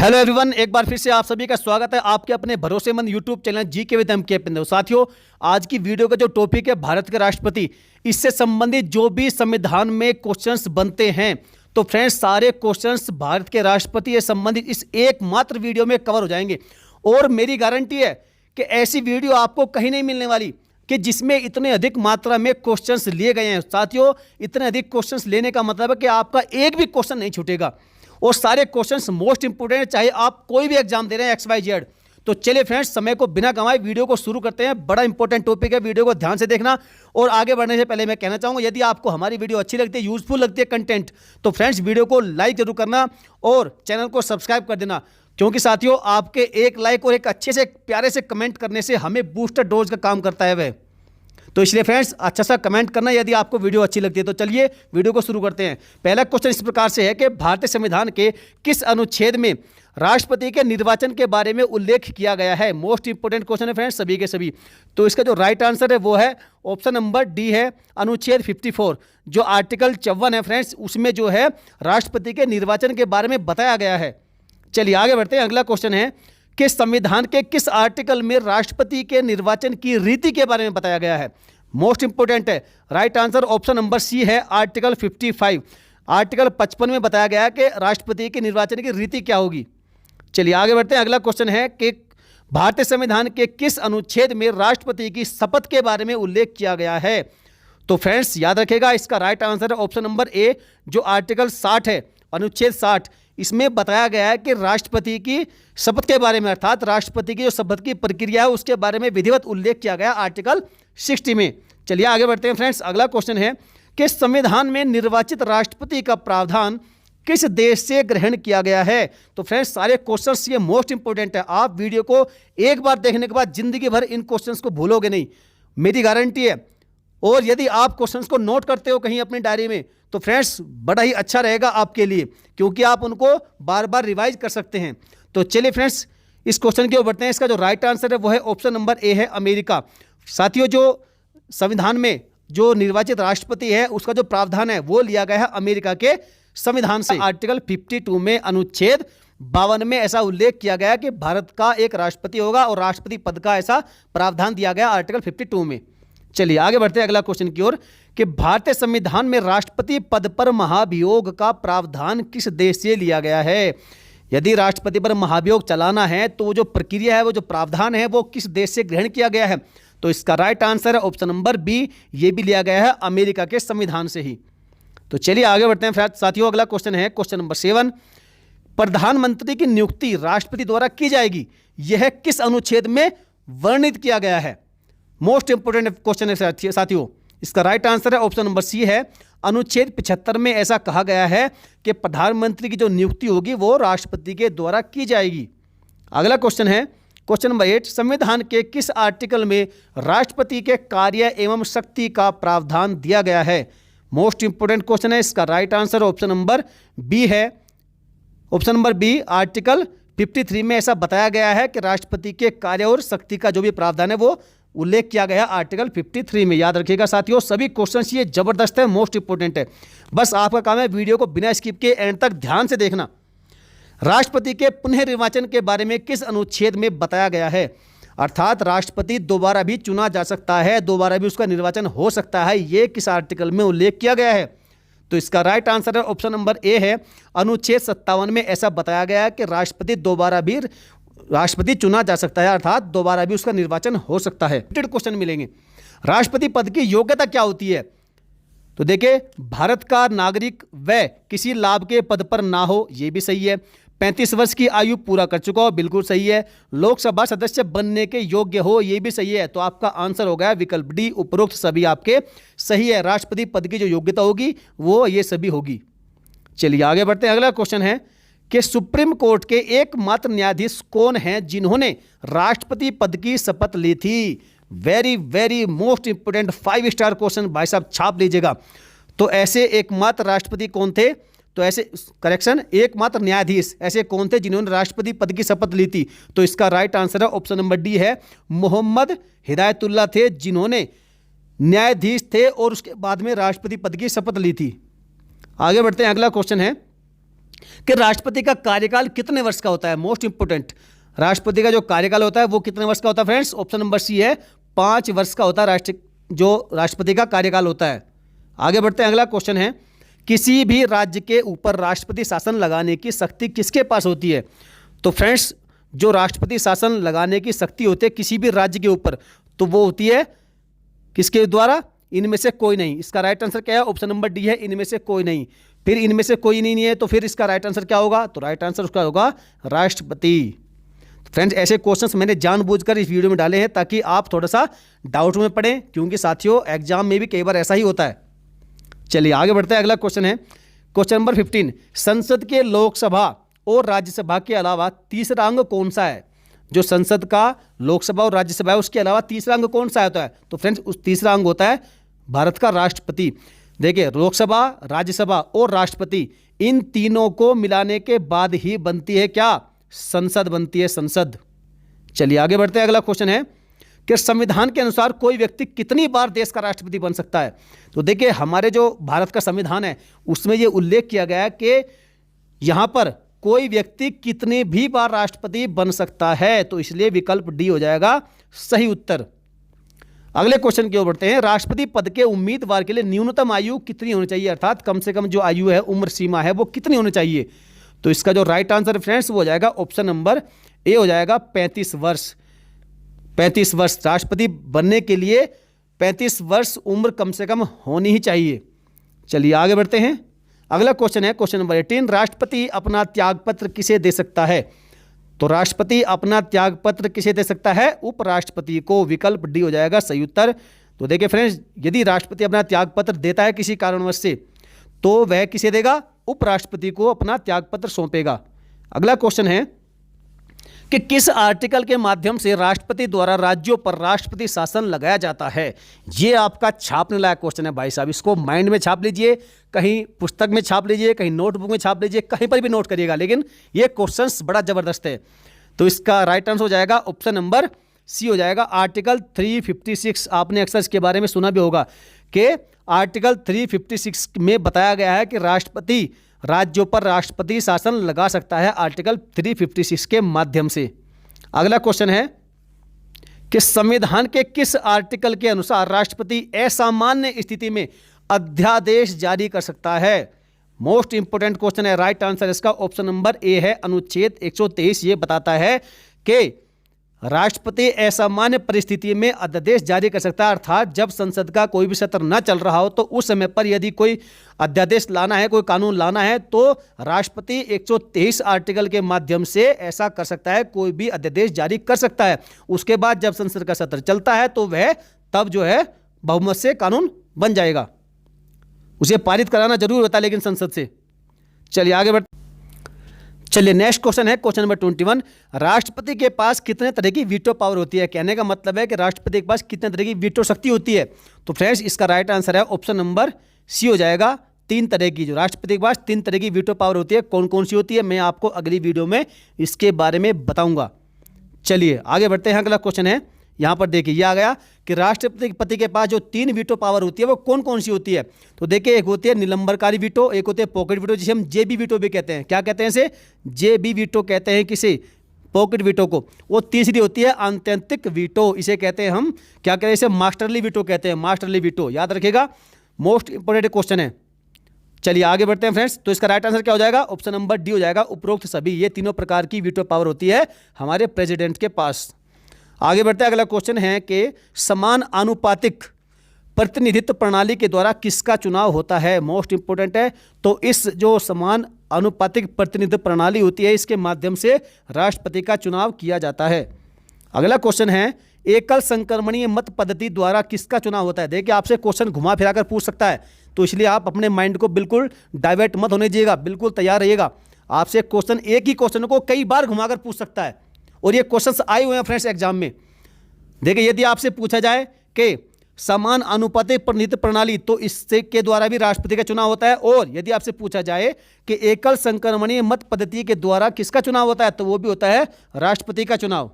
Hello everyone, एक बार फिर से आप सभी का स्वागत है आपके अपने भरोसेमंद YouTube channel GK with MK पे। साथियों, आज की वीडियो का जो टॉपिक है भारत के राष्ट्रपति, इससे संबंधित जो भी संविधान में क्वेश्चंस बनते हैं, तो फ्रेंड्स सारे क्वेश्चंस भारत के राष्ट्रपति से संबंधित इस एकमात्र वीडियो में कवर हो जाएंगे। और मेरी गारंटी है कि ऐसी वीडियो आपको कहीं नहीं मिलने वाली कि जिसमें इतने अधिक मात्रा में क्वेश्चंस लिए गए हैं। साथियों, इतने अधिक क्वेश्चंस लेने का मतलब है कि आपका एक भी क्वेश्चन नहीं छूटेगा और सारे क्वेश्चंस मोस्ट इंपोर्टेंट है, चाहे आप कोई भी एग्जाम दे रहे हैं XYZ। तो चलिए फ्रेंड्स, समय को बिना गंवाए वीडियो को शुरू करते हैं। बड़ा इंपॉर्टेंट टॉपिक है, वीडियो को ध्यान से देखना। और आगे बढ़ने से पहले मैं कहना चाहूंगा, यदि आपको हमारी वीडियो अच्छी लगती है, यूजफुल लगती है कंटेंट, तो फ्रेंड्स वीडियो को लाइक जरूर करना और चैनल को सब्सक्राइब कर देना, क्योंकि साथियों आपके एक लाइक और एक अच्छे से प्यारे से कमेंट करने से हमें बूस्टर डोज का काम करता है वह। तो इसलिए फ्रेंड्स अच्छा सा कमेंट करना यदि आपको वीडियो अच्छी लगती है। तो चलिए वीडियो को शुरू करते हैं। पहला क्वेश्चन इस प्रकार से है कि भारतीय संविधान के किस अनुच्छेद में राष्ट्रपति के निर्वाचन के बारे में उल्लेख किया गया है। मोस्ट इंपोर्टेंट क्वेश्चन है फ्रेंड्स, सभी के सभी। तो इसका जो राइट आंसर है वो है ऑप्शन नंबर डी है, अनुच्छेद 54। जो आर्टिकल 54 है फ्रेंड्स, उसमें जो है राष्ट्रपति के निर्वाचन के बारे में बताया गया है। चलिए आगे बढ़ते हैं। अगला क्वेश्चन है कि संविधान के किस आर्टिकल में राष्ट्रपति के निर्वाचन की रीति के बारे में बताया गया है। मोस्ट इंपोर्टेंट है। Right answer option number C है, आर्टिकल 55। आर्टिकल 55 में बताया गया है कि राष्ट्रपति के निर्वाचन की रीति क्या होगी। चलिए आगे बढ़ते हैं। अगला क्वेश्चन है कि भारतीय संविधान के किस अनुच्छेद में राष्ट्रपति की शपथ के बारे में उल्लेख किया गया है। तो फ्रेंड्स याद रखेगा, इसका राइट आंसर है ऑप्शन नंबर ए, जो आर्टिकल 60 है, अनुच्छेद 60। इसमें बताया गया है कि राष्ट्रपति की शपथ के बारे में, अर्थात राष्ट्रपति की जो शपथ की प्रक्रिया है उसके बारे में विधिवत उल्लेख किया गया आर्टिकल 60 में। चलिए आगे बढ़ते हैं फ्रेंड्स। अगला क्वेश्चन है कि संविधान में निर्वाचित राष्ट्रपति का प्रावधान किस देश से ग्रहण किया गया है। तो फ्रेंड्स सारे क्वेश्चंस ये मोस्ट इंपोर्टेंट है। आप वीडियो को एक बार देखने के बाद जिंदगी भर इन क्वेश्चंस को भूलोगे नहीं, मेरी गारंटी है। और यदि आप क्वेश्चंस को नोट करते हो कहीं अपनी डायरी में, तो फ्रेंड्स बड़ा ही अच्छा रहेगा आपके लिए, क्योंकि आप उनको बार बार रिवाइज कर सकते हैं। तो चलिए फ्रेंड्स इस क्वेश्चन की ओर बढ़ते हैं। इसका जो राइट आंसर है वो है ऑप्शन नंबर ए है, अमेरिका। साथियों, जो संविधान में जो निर्वाचित राष्ट्रपति है उसका जो प्रावधान है वो लिया गया है अमेरिका के संविधान से। आर्टिकल 52 में अनुच्छेद 52 में ऐसा उल्लेख किया गया कि भारत का एक राष्ट्रपति होगा और राष्ट्रपति पद का ऐसा प्रावधान दिया गया आर्टिकल 52 में। चलिए आगे बढ़ते हैं अगला क्वेश्चन की ओर कि भारतीय संविधान में राष्ट्रपति पद पर महाभियोग का प्रावधान किस देश से लिया गया है। यदि राष्ट्रपति पर महाभियोग चलाना है तो वो जो प्रक्रिया है, वो जो प्रावधान है, वो किस देश से ग्रहण किया गया है। तो इसका राइट आंसर है ऑप्शन नंबर बी, ये भी लिया गया है अमेरिका के संविधान से ही। तो चलिए आगे बढ़ते हैं साथियों। अगला क्वेश्चन है क्वेश्चन नंबर 7। प्रधानमंत्री की नियुक्ति राष्ट्रपति द्वारा की जाएगी, यह किस अनुच्छेद में वर्णित किया गया है। मोस्ट इंपोर्टेंट क्वेश्चन है साथियों। इसका राइट आंसर है ऑप्शन नंबर सी है, अनुच्छेद 75 में ऐसा कहा गया है कि प्रधानमंत्री की जो नियुक्ति होगी वो राष्ट्रपति के द्वारा की जाएगी। अगला क्वेश्चन है क्वेश्चन नंबर 8। संविधान के किस आर्टिकल में राष्ट्रपति के कार्य एवं शक्ति का प्रावधान दिया गया है। मोस्ट इंपोर्टेंट क्वेश्चन है। इसका right answer option number B है, ऑप्शन नंबर बी, आर्टिकल 53 में ऐसा बताया गया है कि राष्ट्रपति के कार्य और शक्ति का जो भी प्रावधान है वो उल्लेख किया गया आर्टिकल 53 में। याद रखिएगा साथियों, सभी क्वेश्चंस ये जबरदस्त है, मोस्ट इंपोर्टेंट है। बस आपका काम है वीडियो को बिना स्किप के एंड तक ध्यान से देखना। राष्ट्रपति के पुनः निर्वाचन के बारे में किस अनुच्छेद में बताया गया है, अर्थात राष्ट्रपति दोबारा भी चुना जा सकता है, दोबारा भी उसका निर्वाचन हो सकता है, ये किस आर्टिकल में उल्लेख किया गया है। तो इसका राइट आंसर है ऑप्शन नंबर ए है, अनुच्छेद 57 में ऐसा बताया गया है कि राष्ट्रपति दोबारा भी राष्ट्रपति चुना जा सकता है, अर्थात दोबारा भी उसका निर्वाचन हो सकता है। क्वेश्चन मिलेंगे। राष्ट्रपति पद की योग्यता क्या होती है। तो देखिए, भारत का नागरिक व किसी लाभ के पद पर ना हो, यह भी सही है। 35 वर्ष की आयु पूरा कर चुका हो, बिल्कुल सही है। लोकसभा सदस्य बनने के योग्य हो, यह भी सही है। तो आपका आंसर हो गया विकल्प डी, उपरोक्त सभी आपके सही है। राष्ट्रपति पद की जो योग्यता होगी वो ये सभी होगी। चलिए आगे बढ़ते हैं। अगला क्वेश्चन है कि सुप्रीम कोर्ट के एकमात्र न्यायाधीश कौन हैं जिन्होंने राष्ट्रपति पद की शपथ ली थी। Very very most important 5 star question, भाई साहब छाप लीजिएगा। तो ऐसे एकमात्र राष्ट्रपति कौन थे, तो ऐसे करेक्शन एकमात्र न्यायाधीश ऐसे कौन थे जिन्होंने राष्ट्रपति पद की शपथ ली थी। तो इसका राइट आंसर है ऑप्शन नंबर डी है, मोहम्मद हिदायतुल्लाह थे, जिन्होंने न्यायाधीश थे और उसके बाद में राष्ट्रपति पद की शपथ ली थी। आगे बढ़ते हैं। अगला क्वेश्चन है कि राष्ट्रपति का कार्यकाल कितने वर्ष का होता है। मोस्ट इंपोर्टेंट, राष्ट्रपति का जो कार्यकाल होता है वो कितने वर्ष का होता है फ्रेंड्स। ऑप्शन नंबर सी है 5 वर्ष का होता है जो राष्ट्रपति का कार्यकाल होता है। आगे बढ़ते हैं, अगला क्वेश्चन है, किसी भी राज्य के ऊपर राष्ट्रपति शासन लगाने की शक्ति किसके पास होती है। तो फ्रेंड्स, जो राष्ट्रपति शासन लगाने की शक्ति होती है किसी भी राज्य के ऊपर, तो वो होती है किसके द्वारा, इनमें से कोई नहीं। इसका राइट आंसर क्या है, ऑप्शन नंबर डी है, इनमें से कोई नहीं। फिर इनमें से कोई नहीं है तो फिर इसका राइट आंसर क्या होगा, तो राइट आंसर उसका होगा राष्ट्रपति। फ्रेंड्स, ऐसे क्वेश्चंस मैंने जानबूझकर इस वीडियो में डाले हैं ताकि आप थोड़ा सा डाउट में पड़ें, क्योंकि साथियों एग्जाम में भी कई बार ऐसा ही होता है। चलिए आगे बढ़ते हैं, अगला क्वेश्चन है क्वेश्चन नंबर 15, संसद के लोकसभा और राज्यसभा के अलावा तीसरा अंग कौन सा है। जो संसद का लोकसभा और राज्यसभा है उसके अलावा तीसरा अंग कौन सा होता है, तो फ्रेंड्स उस तीसरा अंग होता है भारत का राष्ट्रपति। देखिए, लोकसभा, राज्यसभा और राष्ट्रपति, इन तीनों को मिलाने के बाद ही बनती है क्या, संसद बनती है, संसद। चलिए आगे बढ़ते हैं, अगला क्वेश्चन है कि संविधान के अनुसार कोई व्यक्ति कितनी बार देश का राष्ट्रपति बन सकता है। तो देखिए, हमारे जो भारत का संविधान है उसमें यह उल्लेख किया गया है कि यहां पर कोई व्यक्ति कितने भी बार राष्ट्रपति बन सकता है, तो इसलिए विकल्प डी हो जाएगा सही उत्तर। अगले क्वेश्चन की ओर बढ़ते हैं, राष्ट्रपति पद के उम्मीदवार के लिए न्यूनतम आयु कितनी होनी चाहिए, अर्थात कम से कम जो आयु है, उम्र सीमा है, वो कितनी होनी चाहिए। तो इसका जो राइट आंसर फ्रेंड्स वो हो जाएगा ऑप्शन नंबर ए हो जाएगा 35 वर्ष। 35 वर्ष राष्ट्रपति बनने के लिए 35 वर्ष उम्र कम से कम होनी ही चाहिए। चलिए आगे बढ़ते हैं, अगला क्वेश्चन है क्वेश्चन नंबर 18, राष्ट्रपति अपना त्यागपत्र किसे दे सकता है। तो राष्ट्रपति अपना त्यागपत्र किसे दे सकता है, उपराष्ट्रपति को। विकल्प डी हो जाएगा सही उत्तर। तो देखिए फ्रेंड्स, यदि राष्ट्रपति अपना त्यागपत्र देता है किसी कारणवश से, तो वह किसे देगा, उपराष्ट्रपति को अपना त्यागपत्र सौंपेगा। अगला क्वेश्चन है कि किस आर्टिकल के माध्यम से राष्ट्रपति द्वारा राज्यों पर राष्ट्रपति शासन लगाया जाता है। यह आपका छापने लायक क्वेश्चन है भाई साहब, इसको माइंड में छाप लीजिए, कहीं पुस्तक में छाप लीजिए, कहीं नोटबुक में छाप लीजिए, कहीं पर भी नोट करिएगा, लेकिन यह क्वेश्चन बड़ा जबरदस्त है। तो इसका राइट आंसर हो जाएगा ऑप्शन नंबर सी हो जाएगा आर्टिकल 356। आपने अक्सर इसके बारे में सुना भी होगा कि आर्टिकल 356 में बताया गया है कि राष्ट्रपति राज्यों पर राष्ट्रपति शासन लगा सकता है आर्टिकल 356 के माध्यम से। अगला क्वेश्चन है कि संविधान के किस आर्टिकल के अनुसार राष्ट्रपति असामान्य स्थिति में अध्यादेश जारी कर सकता है। मोस्ट इंपोर्टेंट क्वेश्चन है, राइट आंसर इसका ऑप्शन नंबर ए है, अनुच्छेद 123 ये बताता है कि राष्ट्रपति असामान्य परिस्थिति में अध्यादेश जारी कर सकता है, अर्थात जब संसद का कोई भी सत्र न चल रहा हो तो उस समय पर यदि कोई अध्यादेश लाना है, कोई कानून लाना है, तो राष्ट्रपति 123 आर्टिकल के माध्यम से ऐसा कर सकता है, कोई भी अध्यादेश जारी कर सकता है। उसके बाद जब संसद का सत्र चलता है तो वह तब जो है बहुमत से कानून बन जाएगा। उसे पारित कराना जरूर होता है लेकिन संसद से। चलिए आगे बढ़ते, चलिए नेक्स्ट क्वेश्चन है क्वेश्चन नंबर 21, राष्ट्रपति के पास कितने तरह की वीटो पावर होती है। कहने का मतलब है कि राष्ट्रपति के पास कितने तरह की वीटो शक्ति होती है। तो फ्रेंड्स इसका राइट आंसर है ऑप्शन नंबर सी हो जाएगा, 3 तरह की। जो राष्ट्रपति के पास 3 तरह की वीटो पावर होती है, कौन कौन सी होती है मैं आपको अगली वीडियो में इसके बारे में बताऊंगा। चलिए आगे बढ़ते हैं, अगला क्वेश्चन है, यहाँ पर देखिए ये आ गया कि राष्ट्रपति के पास जो 3 वीटो पावर होती है वो कौन कौन सी होती है। तो देखिए, एक होती है निलंबनकारी वीटो, एक होती है पॉकेट वीटो, जिसे हम जेबी वीटो भी कहते हैं। क्या कहते हैं इसे, जेबी वीटो कहते हैं किसे, पॉकेट वीटो को। वो तीसरी होती है आत्यंतिक वीटो, इसे कहते हैं हम क्या कहते हैं, इसे मास्टरली वीटो कहते हैं, मास्टरली वीटो, याद रखिएगा, मोस्ट इंपोर्टेंट क्वेश्चन है। चलिए आगे बढ़ते हैं फ्रेंड्स, तो इसका राइट आंसर क्या हो जाएगा, ऑप्शन नंबर डी हो जाएगा, उपरोक्त सभी। ये तीनों प्रकार की वीटो पावर होती है हमारे प्रेसिडेंट के पास। आगे बढ़ते हैं, अगला क्वेश्चन है कि समान आनुपातिक प्रतिनिधित्व प्रणाली के द्वारा किसका चुनाव होता है। मोस्ट इंपोर्टेंट है। तो इस जो समान आनुपातिक प्रतिनिधित्व प्रणाली होती है, इसके माध्यम से राष्ट्रपति का चुनाव किया जाता है। अगला क्वेश्चन है, एकल संक्रमणीय मत पद्धति द्वारा किसका चुनाव होता है। देखिए, आपसे क्वेश्चन घुमा फिरा कर पूछ सकता है, तो इसलिए आप अपने माइंड को बिल्कुल डाइवर्ट मत होने दीजिएगा, बिल्कुल तैयार रहिएगा। आपसे क्वेश्चन, एक ही क्वेश्चन को कई बार घुमाकर पूछ सकता है, और ये क्वेश्चंस आए हुए हैं फ्रेंड्स एग्जाम में। देखिए, यदि आपसे पूछा जाए कि समान अनुपातिक प्रतिनिधित्व प्रणाली, तो इससे के द्वारा भी राष्ट्रपति का चुनाव होता है, और यदि आपसे पूछा जाए कि एकल संक्रमणीय मत पद्धति के द्वारा किसका चुनाव होता है, तो वो भी होता है राष्ट्रपति का चुनाव।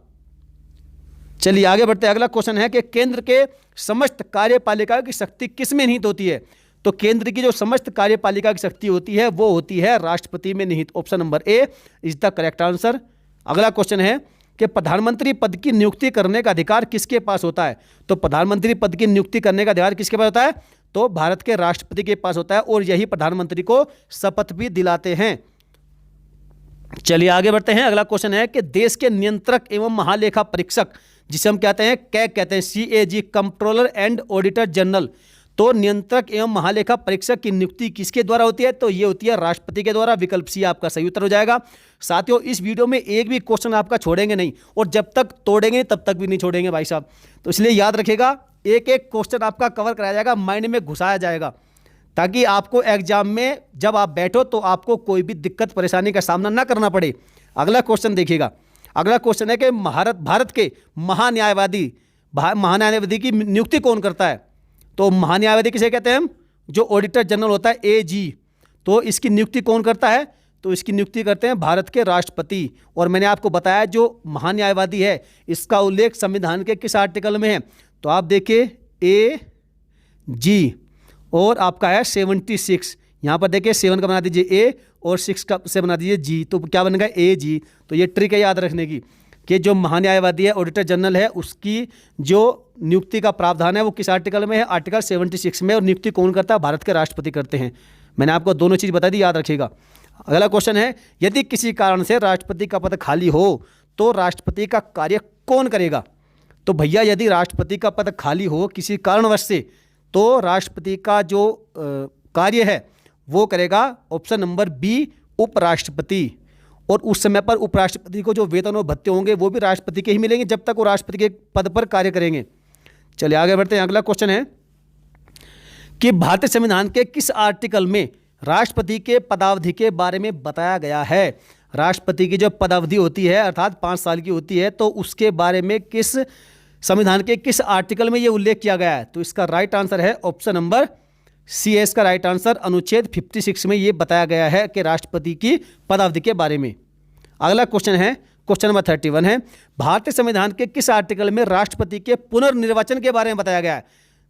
चलिए आगे बढ़ते हैं, अगला क्वेश्चन है कि केंद्र के समस्त कार्यपालिकाओं की शक्ति किस में निहित होती है। तो केंद्र की जो समस्त कार्यपालिका की शक्ति होती है वो होती है राष्ट्रपति में निहित। Option number A is the correct answer. अगला क्वेश्चन है कि प्रधानमंत्री पद की नियुक्ति करने का अधिकार किसके पास होता है? तो प्रधानमंत्री पद की नियुक्ति करने का अधिकार किसके पास होता है? तो भारत के राष्ट्रपति के पास होता है, और यही प्रधानमंत्री को शपथ भी दिलाते हैं। चलिए आगे बढ़ते हैं। अगला क्वेश्चन है कि देश के नियंत्रक एवं महालेखा परीक्षक, जिसे हम कहते हैं कैग कहते हैं, CAG, controller and auditor general, तो नियंत्रक एवं महालेखा परीक्षक की नियुक्ति किसके द्वारा होती है? तो ये होती है राष्ट्रपति के द्वारा। विकल्प सी आपका सही उत्तर हो जाएगा। साथियों, इस वीडियो में एक भी क्वेश्चन आपका छोड़ेंगे नहीं, और जब तक तोड़ेंगे तब तक भी नहीं छोड़ेंगे भाई साहब। तो इसलिए याद रखिएगा, एक एक क्वेश्चन आपका कवर कराया जाएगा, माइंड में घुसाया जाएगा, ताकि आपको एग्जाम में जब आप बैठो तो आपको कोई भी दिक्कत परेशानी का सामना ना करना पड़े। अगला क्वेश्चन देखिएगा। अगला क्वेश्चन है कि भारत के महान्यायवादी की नियुक्ति कौन करता है? तो महान्यायवादी किसे कहते हैं हम? जो ऑडिटर जनरल होता है, AG, तो इसकी नियुक्ति कौन करता है? तो इसकी नियुक्ति करते हैं भारत के राष्ट्रपति। और मैंने आपको बताया जो महान्यायवादी है इसका उल्लेख संविधान के किस आर्टिकल में है? तो आप देखिए AG, और आपका है 76। यहाँ पर देखिए 7 का बना दीजिए A और 6 का से बना दीजिए G, तो क्या बनेगा? AG। तो ये ट्रिक है याद रखने की कि जो महान्यायवादी है, ऑडिटर जनरल है, उसकी जो नियुक्ति का प्रावधान है वो किस आर्टिकल में है? आर्टिकल 76 में। और नियुक्ति कौन करता है? भारत के राष्ट्रपति करते हैं। मैंने आपको दोनों चीज़ बता दी, याद रखिएगा। अगला क्वेश्चन है, यदि किसी कारण से राष्ट्रपति का पद खाली हो तो राष्ट्रपति का कार्य कौन करेगा? तो भैया, यदि राष्ट्रपति का पद खाली हो किसी कारणवश से, तो राष्ट्रपति का जो कार्य है वो करेगा ऑप्शन नंबर बी, उपराष्ट्रपति। और उस समय पर उपराष्ट्रपति को जो वेतन और भत्ते होंगे वो भी राष्ट्रपति के ही मिलेंगे, जब तक वो राष्ट्रपति के पद पर कार्य करेंगे। चलिए आगे बढ़ते हैं। अगला क्वेश्चन है कि भारतीय संविधान के किस आर्टिकल में राष्ट्रपति के पदावधि के बारे में बताया गया है? राष्ट्रपति की जो पदावधि होती है अर्थात 5 साल की होती है, तो उसके बारे में किस संविधान के किस आर्टिकल में ये उल्लेख किया गया है? तो इसका राइट आंसर है ऑप्शन नंबर सी है इसका राइट आंसर। अनुच्छेद 56 में ये बताया गया है कि राष्ट्रपति की पदावधि के बारे में। अगला क्वेश्चन है, क्वेश्चन नंबर 31 है, भारतीय संविधान के किस आर्टिकल में राष्ट्रपति के पुनर्निर्वाचन के बारे में बताया गया है?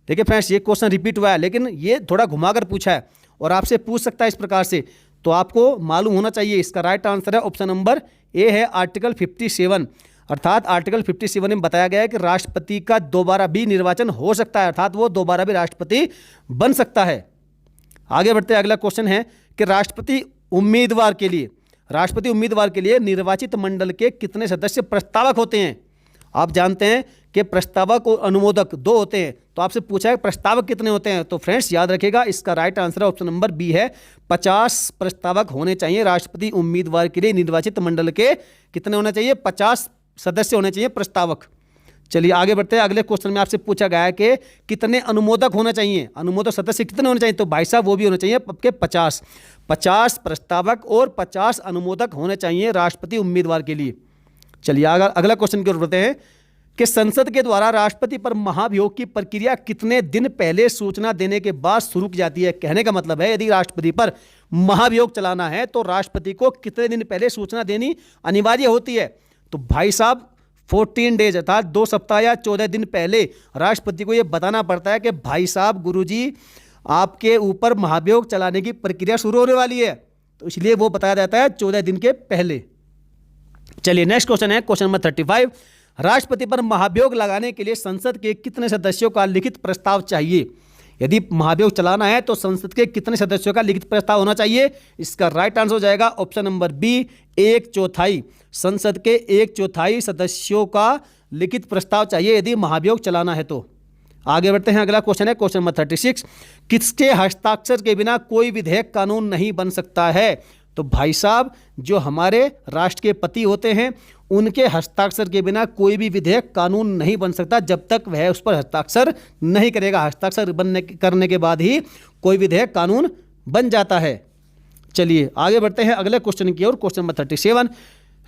देखिए फ्रेंड्स, ये क्वेश्चन रिपीट हुआ है, लेकिन ये थोड़ा घुमाकर पूछा है और आपसे पूछ सकता है इस प्रकार से, तो आपको मालूम होना चाहिए। इसका राइट आंसर है ऑप्शन नंबर ए है आर्टिकल 57। अर्थात आर्टिकल 57 में बताया गया है कि राष्ट्रपति का दोबारा भी निर्वाचन हो सकता है, अर्थात वो दोबारा भी राष्ट्रपति बन सकता है। आगे बढ़ते हैं। अगला क्वेश्चन है कि राष्ट्रपति उम्मीदवार के लिए निर्वाचित मंडल के कितने सदस्य प्रस्तावक होते हैं? आप जानते हैं कि प्रस्तावक और अनुमोदक 2 होते हैं, तो आपसे पूछा है प्रस्तावक कितने होते हैं? तो फ्रेंड्स याद रखिएगा, इसका right answer option number B है, 50 प्रस्तावक होने चाहिए राष्ट्रपति उम्मीदवार के लिए। निर्वाचित मंडल के कितने होने चाहिए? 50 सदस्य होने चाहिए प्रस्तावक। चलिए आगे बढ़ते हैं। अगले क्वेश्चन में आपसे पूछा गया है कि कितने अनुमोदक होने चाहिए, अनुमोदक सदस्य कितने होने चाहिए? तो भाई साहब वो भी होने चाहिए आपके 50 प्रस्तावक और 50 अनुमोदक होने चाहिए राष्ट्रपति उम्मीदवार के लिए। चलिए अगला क्वेश्चन की ओर बढ़ते हैं कि संसद के द्वारा राष्ट्रपति पर महाभियोग की प्रक्रिया कितने दिन पहले सूचना देने के बाद शुरू की जाती है? कहने का मतलब है, यदि राष्ट्रपति पर महाभियोग चलाना है तो राष्ट्रपति को कितने दिन पहले सूचना देनी अनिवार्य होती है? तो भाई साहब 14 डेज अर्थात 2 सप्ताह या 14 दिन पहले राष्ट्रपति को यह बताना पड़ता है कि भाई साहब गुरुजी आपके ऊपर महाभियोग चलाने की प्रक्रिया शुरू होने वाली है, तो इसलिए वो बताया जाता है 14 दिन के पहले। चलिए नेक्स्ट क्वेश्चन है, क्वेश्चन नंबर 35, राष्ट्रपति पर महाभियोग लगाने के लिए संसद के कितने सदस्यों का लिखित प्रस्ताव चाहिए? यदि महाभियोग चलाना है तो संसद के कितने सदस्यों का लिखित प्रस्ताव होना चाहिए? इसका राइट आंसर हो जाएगा ऑप्शन नंबर बी, 1/4। संसद के 1/4 सदस्यों का लिखित प्रस्ताव चाहिए यदि महाभियोग चलाना है तो। आगे बढ़ते हैं। अगला क्वेश्चन है, क्वेश्चन नंबर 36, किसके हस्ताक्षर के बिना कोई विधेयक कानून नहीं बन सकता है? तो भाई साहब जो हमारे राष्ट्र के पति होते हैं उनके हस्ताक्षर के बिना कोई भी विधेयक कानून नहीं बन सकता, जब तक वह उस पर हस्ताक्षर नहीं करेगा। हस्ताक्षर करने के बाद ही कोई विधेयक कानून बन जाता है। चलिए आगे बढ़ते हैं अगले क्वेश्चन की ओर, क्वेश्चन नंबर 37,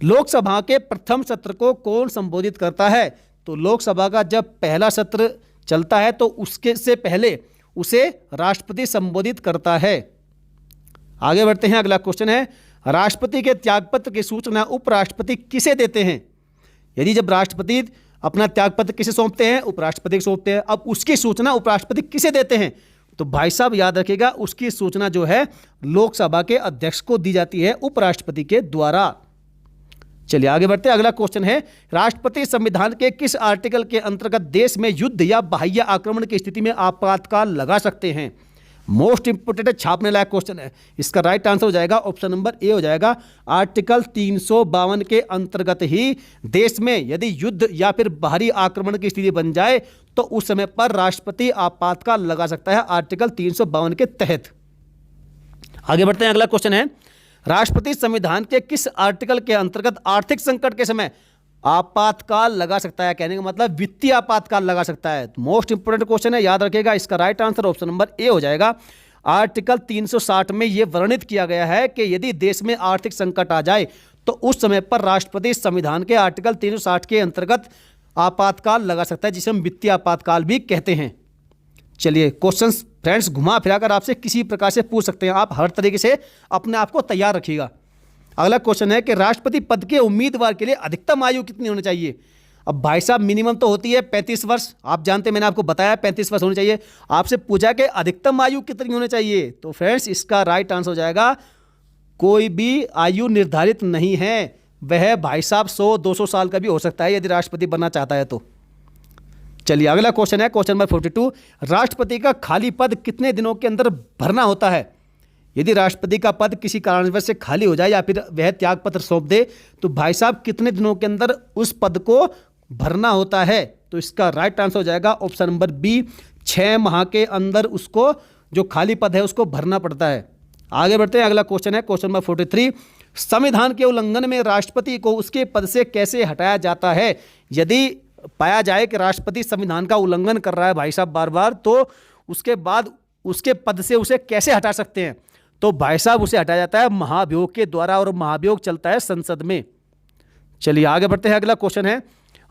लोकसभा के प्रथम सत्र को कौन संबोधित करता है? तो लोकसभा का जब पहला सत्र चलता है तो उसके से पहले उसे राष्ट्रपति संबोधित करता है। आगे बढ़ते हैं। अगला क्वेश्चन है, राष्ट्रपति के त्यागपत्र की सूचना उपराष्ट्रपति किसे देते हैं? यदि जब राष्ट्रपति अपना त्यागपत्र किसे सौंपते हैं? उपराष्ट्रपति को सौंपते हैं। अब उसकी सूचना उपराष्ट्रपति किसे देते हैं? तो भाई साहब याद रखिएगा, उसकी सूचना जो है लोकसभा के अध्यक्ष को दी जाती है उपराष्ट्रपति के द्वारा। चलिए आगे बढ़ते हैं। अगला क्वेश्चन है, राष्ट्रपति संविधान के किस आर्टिकल के अंतर्गत देश में युद्ध या बाह्य आक्रमण की स्थिति में आपातकाल लगा सकते हैं? मोस्ट इंपोर्टेंट है, छापने लायक क्वेश्चन है। इसका राइट आंसर हो जाएगा ऑप्शन नंबर ए हो जाएगा। आर्टिकल 352 के अंतर्गत ही देश में यदि युद्ध या फिर बाहरी आक्रमण की स्थिति बन जाए तो उस समय पर राष्ट्रपति आपातकाल लगा सकता है, आर्टिकल 352 के तहत। आगे बढ़ते हैं। अगला क्वेश्चन है, राष्ट्रपति संविधान के किस आर्टिकल के अंतर्गत आर्थिक संकट के समय आपातकाल लगा सकता है? कहने का मतलब वित्तीय आपातकाल लगा सकता है। मोस्ट इंपोर्टेंट क्वेश्चन है, याद रखिएगा। इसका right answer option number A हो जाएगा। आर्टिकल 360 में यह वर्णित किया गया है कि यदि देश में आर्थिक संकट आ जाए तो उस समय पर राष्ट्रपति संविधान के आर्टिकल 360 के अंतर्गत आपातकाल लगा सकता है, जिसे हम वित्तीय आपातकाल भी कहते हैं। चलिए क्वेश्चंस फ्रेंड्स घुमा फिराकर आपसे किसी प्रकार से पूछ सकते हैं, आप हर तरीके से अपने आप को तैयार रखिएगा। अगला क्वेश्चन है कि राष्ट्रपति पद के उम्मीदवार के लिए अधिकतम आयु कितनी होनी चाहिए? अब भाई साहब मिनिमम तो होती है 35 वर्ष, आप जानते हैं, मैंने आपको बताया 35 वर्ष होनी चाहिए। आपसे पूछा कि अधिकतम आयु कितनी होनी चाहिए, तो फ्रेंड्स इसका राइट आंसर हो जाएगा कोई भी आयु निर्धारित नहीं है। वह भाई साहब 100-200 साल का भी हो सकता है यदि राष्ट्रपति बनना चाहता है तो। चलिए अगला क्वेश्चन है, क्वेश्चन नंबर 42, राष्ट्रपति का खाली पद कितने दिनों के अंदर भरना होता है? यदि राष्ट्रपति का पद किसी कारणवश से खाली हो जाए या फिर वह त्यागपत्र सौंप दे तो भाई साहब कितने दिनों के अंदर उस पद को भरना होता है? तो इसका राइट आंसर हो जाएगा ऑप्शन नंबर बी, 6 माह के अंदर उसको जो खाली पद है उसको भरना पड़ता है। आगे बढ़ते हैं। अगला क्वेश्चन है, क्वेश्चन नंबर 43, संविधान के उल्लंघन में राष्ट्रपति को उसके पद से कैसे हटाया जाता है? यदि पाया जाए कि राष्ट्रपति संविधान का उल्लंघन कर रहा है भाई साहब बार बार, तो उसके बाद उसके पद से उसे कैसे हटा सकते हैं? तो भाई साहब उसे हटाया जाता है महाभियोग के द्वारा, और महाभियोग चलता है संसद में। चलिए आगे बढ़ते हैं। अगला क्वेश्चन है,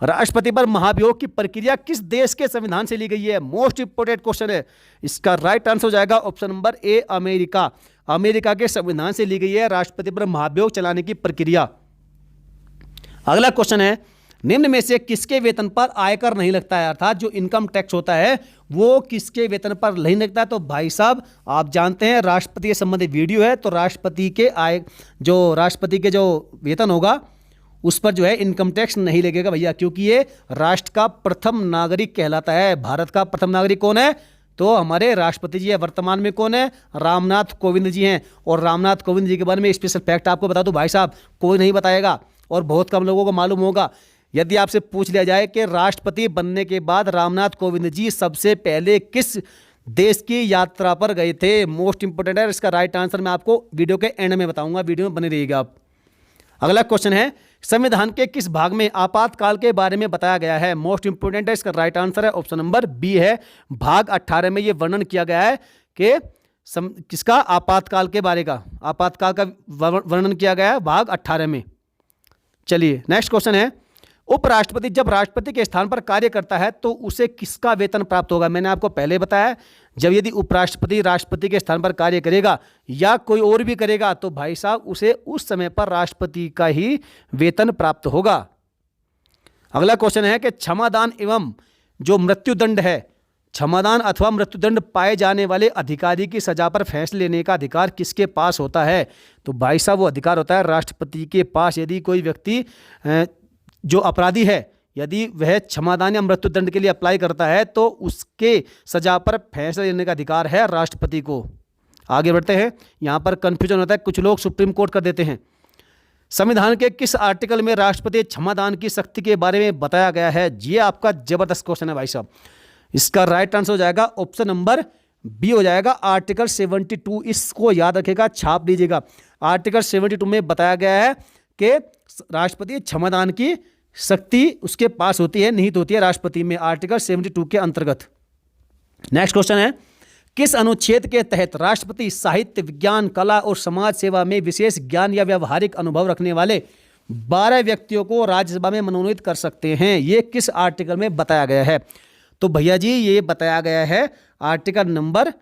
राष्ट्रपति पर महाभियोग की प्रक्रिया किस देश के संविधान से ली गई है? मोस्ट इंपोर्टेंट क्वेश्चन है। इसका राइट आंसर हो जाएगा option number A, America. America के संविधान से ली गई है राष्ट्रपति पर महाभियोग चलाने की प्रक्रिया। अगला क्वेश्चन है, निम्न में से किसके वेतन पर आयकर नहीं लगता है? अर्थात जो इनकम टैक्स होता है वो किसके वेतन पर नहीं लगता है? तो भाई साहब आप जानते हैं राष्ट्रपति से संबंधित वीडियो है, तो राष्ट्रपति के जो वेतन होगा उस पर जो है इनकम टैक्स नहीं लगेगा भैया, क्योंकि ये राष्ट्र का प्रथम नागरिक कहलाता है। भारत का प्रथम नागरिक कौन है? तो हमारे राष्ट्रपति जी है। वर्तमान में कौन है? रामनाथ कोविंद जी हैं। और रामनाथ कोविंद जी के बारे में स्पेशल फैक्ट आपको बता दूं भाई साहब, कोई नहीं बताएगा और बहुत कम लोगों को मालूम होगा। यदि आपसे पूछ लिया जाए कि राष्ट्रपति बनने के बाद रामनाथ कोविंद जी सबसे पहले किस देश की यात्रा पर गए थे? मोस्ट इंपोर्टेंट है। इसका राइट आंसर मैं आपको वीडियो के एंड में बताऊंगा, वीडियो में बने रहिएगा आप। अगला क्वेश्चन है, संविधान के किस भाग में आपातकाल के बारे में बताया गया है? मोस्ट इंपोर्टेंट है। इसका राइट आंसर है ऑप्शन नंबर बी है, भाग 18 में यह वर्णन किया गया है कि किसका? आपातकाल के बारे का, आपातकाल का वर्णन किया गया है भाग 18 में। चलिए नेक्स्ट क्वेश्चन है, उपराष्ट्रपति जब राष्ट्रपति के स्थान पर कार्य करता है तो उसे किसका वेतन प्राप्त होगा? मैंने आपको पहले बताया, जब यदि उपराष्ट्रपति राष्ट्रपति के स्थान पर कार्य करेगा या कोई और भी करेगा तो भाई साहब उसे उस समय पर राष्ट्रपति का ही वेतन प्राप्त होगा। अगला क्वेश्चन है कि क्षमादान एवं जो मृत्युदंड है, क्षमादान अथवा मृत्युदंड पाए जाने वाले अधिकारी की सजा पर फैसले लेने का अधिकार किसके पास होता है? तो भाई साहब वो अधिकार होता है राष्ट्रपति के पास। यदि कोई व्यक्ति जो अपराधी है यदि वह क्षमादान या मृत्युदंड के लिए अप्लाई करता है तो उसके सजा पर फैसला लेने का अधिकार है राष्ट्रपति को। आगे बढ़ते हैं। यहाँ पर कंफ्यूजन होता है, कुछ लोग सुप्रीम कोर्ट कर देते हैं। संविधान के किस आर्टिकल में राष्ट्रपति क्षमादान की सख्ती के बारे में बताया गया है? ये आपका जबरदस्त क्वेश्चन है भाई साहब। इसका राइट आंसर हो जाएगा ऑप्शन नंबर बी हो जाएगा, आर्टिकल 72। इसको याद रखेगा, छाप लीजिएगा। आर्टिकल 72 में बताया गया है कि राष्ट्रपति क्षमादान की शक्ति उसके पास होती है, निहित होती है राष्ट्रपति में, आर्टिकल 72 के अंतर्गत। नेक्स्ट क्वेश्चन है, किस अनुच्छेद के तहत राष्ट्रपति साहित्य, विज्ञान, कला और समाज सेवा में विशेष ज्ञान या व्यावहारिक अनुभव रखने वाले 12 व्यक्तियों को राज्यसभा में मनोनीत कर सकते हैं? ये किस आर्टिकल में बताया गया है? तो भैया जी ये बताया गया है आर्टिकल नंबर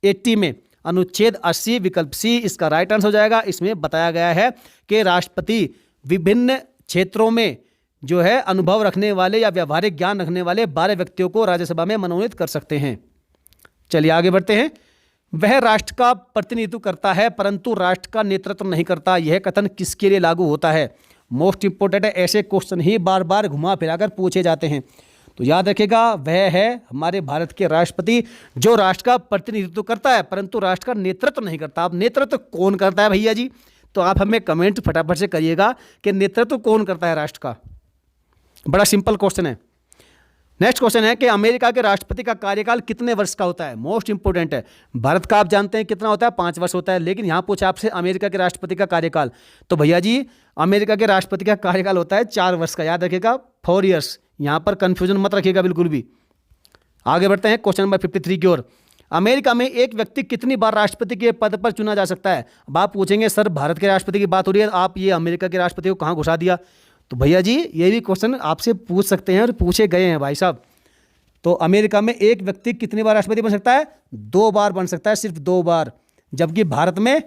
80 में, अनुच्छेद 80 विकल्प सी इसका राइट आंसर हो जाएगा। इसमें बताया गया है कि राष्ट्रपति विभिन्न क्षेत्रों में जो है अनुभव रखने वाले या व्यावहारिक ज्ञान रखने वाले 12 व्यक्तियों को राज्यसभा में मनोनीत कर सकते हैं। चलिए आगे बढ़ते हैं। वह राष्ट्र का प्रतिनिधित्व करता है परंतु राष्ट्र का नेतृत्व नहीं करता, यह कथन किसके लिए लागू होता है? मोस्ट इंपोर्टेंट है, ऐसे क्वेश्चन ही बार बार घुमा फिराकर पूछे जाते हैं। तो याद रखिएगा, वह है हमारे भारत के राष्ट्रपति जो राष्ट्र का प्रतिनिधित्व करता है परंतु राष्ट्र का नेतृत्व नहीं करता। अब नेतृत्व कौन करता है भैया जी? तो आप हमें कमेंट फटाफट से करिएगा कि नेतृत्व कौन करता है राष्ट्र का। बड़ा सिंपल क्वेश्चन है। नेक्स्ट क्वेश्चन है कि अमेरिका के राष्ट्रपति का कार्यकाल कितने वर्ष का होता है? मोस्ट इंपोर्टेंट है। भारत का आप जानते हैं कितना होता है, 5 वर्ष होता है, लेकिन यहाँ पूछा आपसे अमेरिका के राष्ट्रपति का कार्यकाल, तो भैया जी अमेरिका के राष्ट्रपति का कार्यकाल होता है 4 वर्ष का। याद रखिएगा 4 ईयर्स, यहाँ पर कंफ्यूजन मत रखिएगा बिल्कुल भी। आगे बढ़ते हैं क्वेश्चन नंबर 53 की ओर। अमेरिका में एक व्यक्ति कितनी बार राष्ट्रपति के पद पर चुना जा सकता है? अब आप पूछेंगे सर भारत के राष्ट्रपति की बात हो रही है, आप ये अमेरिका के राष्ट्रपति को कहाँ घुसा दिया? तो भैया जी ये भी क्वेश्चन आपसे पूछ सकते हैं और पूछे गए हैं भाई साहब। तो अमेरिका में एक व्यक्ति कितनी बार राष्ट्रपति बन सकता है? 2 बार बन सकता है, सिर्फ 2 बार, जबकि भारत में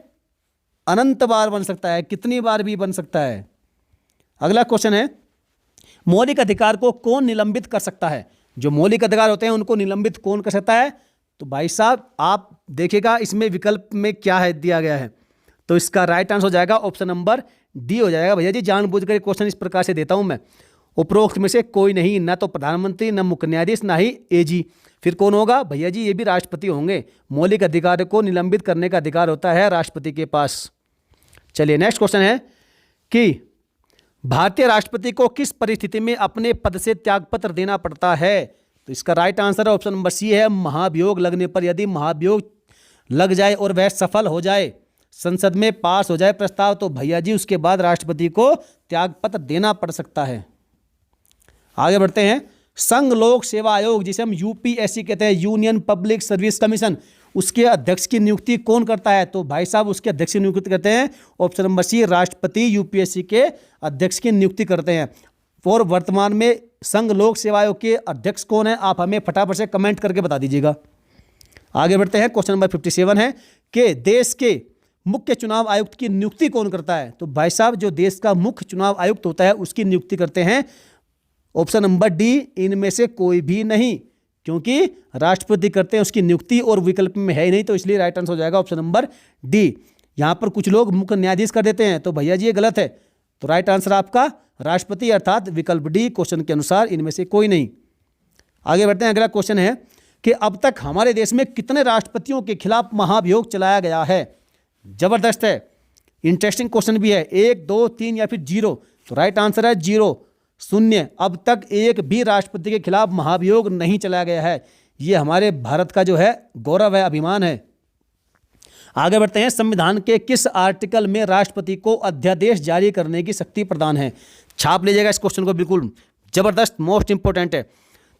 अनंत बार बन सकता है, कितनी बार भी बन सकता है। अगला क्वेश्चन है, मौलिक अधिकार को कौन निलंबित कर सकता है? जो मौलिक अधिकार होते हैं उनको निलंबित कौन कर सकता है? तो भाई साहब आप देखिएगा इसमें विकल्प में क्या है दिया गया है, तो इसका राइट आंसर हो जाएगा ऑप्शन नंबर डी हो जाएगा। भैया जी जानबूझकर क्वेश्चन इस प्रकार से देता हूं मैं, उपरोक्त में से कोई नहीं, ना तो प्रधानमंत्री, ना मुख्य न्यायाधीश, ना ही एजी, फिर कौन होगा? भैया जी ये भी राष्ट्रपति होंगे। मौलिक अधिकार को निलंबित करने का अधिकार होता है राष्ट्रपति के पास। चलिए नेक्स्ट क्वेश्चन है कि भारतीय राष्ट्रपति को किस परिस्थिति में अपने पद से त्यागपत्र देना पड़ता है? तो इसका राइट आंसर है ऑप्शन नंबर सी है, महाभियोग लगने पर। यदि महाभियोग लग जाए और वह सफल हो जाए, संसद में पास हो जाए प्रस्ताव, तो भैया जी उसके बाद राष्ट्रपति को त्यागपत्र देना पड़ सकता है। आगे बढ़ते हैं। संघ लोक सेवा आयोग, जिसे हम यूपीएससी कहते हैं, यूनियन पब्लिक सर्विस कमीशन, उसके अध्यक्ष की नियुक्ति कौन करता है? तो भाई साहब उसके अध्यक्ष की नियुक्ति करते हैं ऑप्शन नंबर सी, राष्ट्रपति यूपीएससी के अध्यक्ष की नियुक्ति करते हैं। और वर्तमान में संघ लोक सेवा आयोग के अध्यक्ष कौन है? आप हमें फटाफट से कमेंट करके बता दीजिएगा। आगे बढ़ते हैं। क्वेश्चन नंबर 57 है कि देश के मुख्य चुनाव आयुक्त की नियुक्ति कौन करता है? तो भाई साहब जो देश का मुख्य चुनाव आयुक्त होता है उसकी नियुक्ति करते हैं ऑप्शन नंबर डी, इनमें से कोई भी नहीं, क्योंकि राष्ट्रपति करते हैं उसकी नियुक्ति और विकल्प में है ही नहीं, तो इसलिए राइट आंसर हो जाएगा ऑप्शन नंबर डी। यहां पर कुछ लोग मुख्य न्यायाधीश कर देते हैं, तो भैया जी ये गलत है, तो राइट आंसर आपका राष्ट्रपति अर्थात विकल्प डी, क्वेश्चन के अनुसार इनमें से कोई नहीं। आगे बढ़ते हैं। अगला क्वेश्चन है कि अब तक हमारे देश में कितने राष्ट्रपतियों के खिलाफ महाभियोग चलाया गया है? जबरदस्त है, इंटरेस्टिंग क्वेश्चन भी है। 1, 2, 3 या फिर 0? तो राइट आंसर है 0, 0। अब तक एक भी राष्ट्रपति के खिलाफ महाभियोग नहीं चलाया गया है। ये हमारे भारत का जो है गौरव है, अभिमान है। आगे बढ़ते हैं। संविधान के किस आर्टिकल में राष्ट्रपति को अध्यादेश जारी करने की शक्ति प्रदान है? छाप लीजिएगा इस क्वेश्चन को, बिल्कुल जबरदस्त, मोस्ट इंपोर्टेंट है।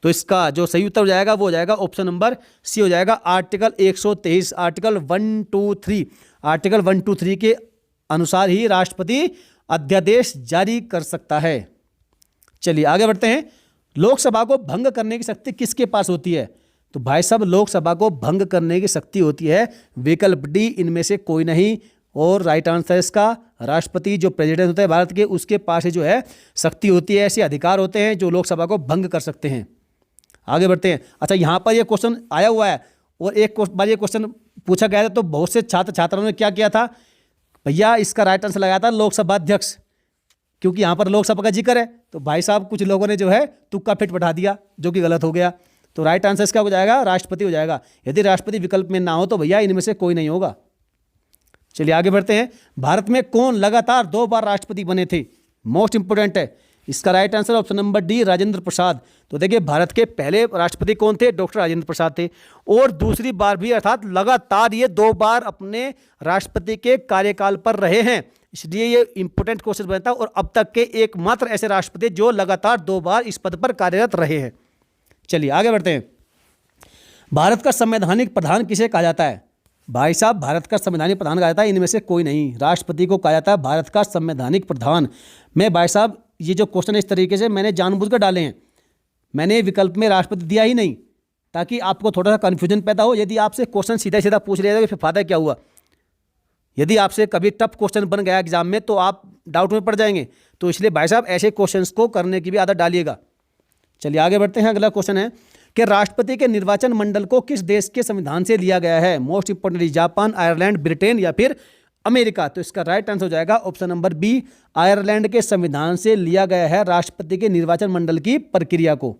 तो इसका जो सही उत्तर हो जाएगा वो हो जाएगा ऑप्शन नंबर सी हो जाएगा, आर्टिकल 123, आर्टिकल 123, आर्टिकल 123 के अनुसार ही राष्ट्रपति अध्यादेश जारी कर सकता है। चलिए आगे बढ़ते हैं। लोकसभा को भंग करने की शक्ति किसके पास होती है? तो भाई साहब लोकसभा को भंग करने की शक्ति होती है विकल्प डी, इनमें से कोई नहीं, और राइट आंसर इसका राष्ट्रपति जो प्रेसिडेंट होता है भारत के, उसके पास ही जो है शक्ति होती है, ऐसे अधिकार होते हैं जो लोकसभा को भंग कर सकते हैं। आगे बढ़ते हैं। अच्छा यहाँ पर ये क्वेश्चन आया हुआ है और एक बार ये क्वेश्चन पूछा गया था, तो बहुत से छात्र छात्राओं ने क्या किया था भैया, इसका राइट आंसर लगाया था लोकसभा अध्यक्ष, क्योंकि यहाँ पर लोकसभा का जिक्र है। तो भाई साहब कुछ लोगों ने जो है तुक्का फिट बैठा दिया, जो कि गलत हो गया। तो राइट आंसर इसका हो जाएगा राष्ट्रपति हो जाएगा। यदि राष्ट्रपति विकल्प में ना हो तो भैया इनमें से कोई नहीं होगा। चलिए आगे बढ़ते हैं। भारत में कौन लगातार 2 बार राष्ट्रपति बने थे? मोस्ट इंपोर्टेंट है। इसका right answer option number D, Rajendra Prasad. तो देखिए भारत के पहले राष्ट्रपति कौन थे? डॉक्टर राजेंद्र प्रसाद थे, और दूसरी बार भी अर्थात लगातार ये 2 बार अपने राष्ट्रपति के कार्यकाल पर रहे हैं, इसलिए ये इंपोर्टेंट क्वेश्चन बनता है। और अब तक के एकमात्र ऐसे राष्ट्रपति जो लगातार 2 बार इस पद पर कार्यरत रहे हैं। चलिए आगे बढ़ते हैं। भारत का संवैधानिक प्रधान किसे कहा जाता है? भाई साहब भारत का संवैधानिक प्रधान कहा जाता है इनमें से कोई नहीं, राष्ट्रपति को कहा जाता है भारत का संवैधानिक प्रधान। मैं भाई साहब ये जो क्वेश्चन इस तरीके से मैंने जानबूझकर डाले हैं, मैंने विकल्प में राष्ट्रपति दिया ही नहीं ताकि आपको थोड़ा सा कन्फ्यूजन पैदा हो। यदि आपसे क्वेश्चन सीधा सीधा पूछ लिया जाए तो फिर फायदा क्या हुआ? यदि आपसे कभी टफ क्वेश्चन बन गया एग्जाम में तो आप डाउट में पड़ जाएंगे, तो इसलिए भाई साहब ऐसे क्वेश्चंस को करने की भी आदत डालिएगा। चलिए आगे बढ़ते हैं। अगला क्वेश्चन है कि राष्ट्रपति के निर्वाचन मंडल को किस देश के संविधान से लिया गया है? Most importantly Japan, Ireland, Britain या फिर अमेरिका। तो इसका राइट आंसर हो जाएगा ऑप्शन नंबर बी, आयरलैंड के संविधान से लिया गया है राष्ट्रपति के निर्वाचन मंडल की प्रक्रिया को।